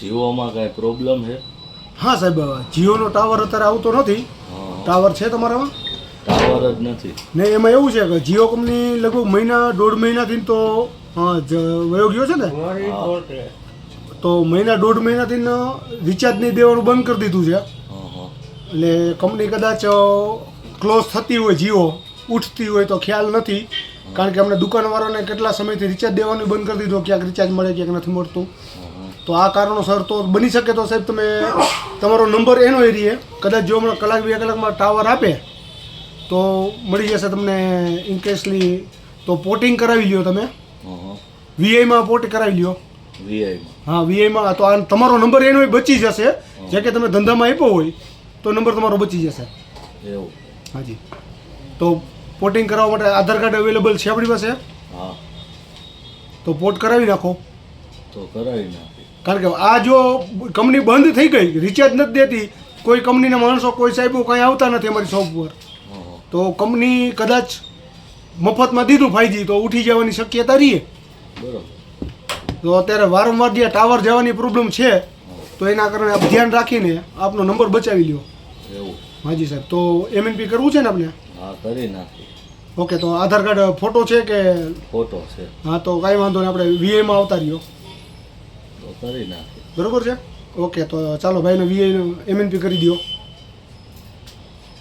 જીઓમાં કાંઈ પ્રોબ્લેમ છે? હા સાહેબ, જીઓનો ટાવર અત્યારે આવતો નથી. ટાવર છે તમારામાં? ટાવર જ નથી ને એમાં એવું છે કે જીઓ કંપની લગભગ મહિના 1.5 મહિનાથી તો વયો ગયો છે ને, તો મહિના 1.5 મહિનાથી રિચાર્જ નહીં દેવાનું બંધ કરી દીધું છે. એટલે કંપની કદાચ ક્લોઝ થતી હોય, જીઓ ઉઠતી હોય તો ખ્યાલ નથી. કારણ કે અમને દુકાનવાળાને કેટલા સમયથી રિચાર્જ દેવાનું બંધ કરી દીધું, ક્યાંક રિચાર્જ મળે ક્યાંક નથી મળતું. તો આ કારણોસર તો બની શકે તો સાહેબ તમે તમારો નંબર એનો એરીએ કદાચ જો હમણાં કલાક 2 કલાકમાં ટાવર આપે તો મળી જશે તમને ઇનકેસલી. તો પોર્ટિંગ કરાવી લ્યો તમે, વીઆઈમાં પોર્ટ કરાવી લ્યો. હા, વીઆઈમાં તો આ તમારો નંબર એનો બચી જશે. જે કે તમે ધંધામાં આપ્યો હોય તો નંબર તમારો બચી જશે. એવું? હાજી. તો પોર્ટિંગ કરાવવા માટે આધાર કાર્ડ અવેલેબલ છે આપણી પાસે? હા. તો પોર્ટ કરાવી નાખો. તો કરાવી નાખી. કારણ કે આ જો કંપની બંધ થઈ ગઈ, રિચાર્જ નથી દેતી, કોઈ કંપનીના માણસો કોઈ સાહેબો કંઈ આવતા નથી અમારી શોપ પર, તો કંપની કદાચ મફતમાં દીધું 5G તો ઉઠી જવાની શક્યતા રહીએ. બરોબર. તો અત્યારે વારંવાર જે ટાવર જવાની પ્રોબ્લેમ છે તો એના કારણે આપ ધ્યાન રાખીને આપનો નંબર બચાવી લ્યો. એવું? હાજી સાહેબ. તો MNP કરવું છે ને આપણે? હા, કરી નાખી. ઓકે, તો આધાર કાર્ડ ફોટો છે કે? ફોટો છે. હા, તો કાંઈ વાંધો નહીં, આપણે વીઆઈમાં આવતા રહ્યો. તો કરી નાખી. બરોબર છે. ઓકે, તો ચાલો ભાઈને વીઆઈનું MNP કરી દો.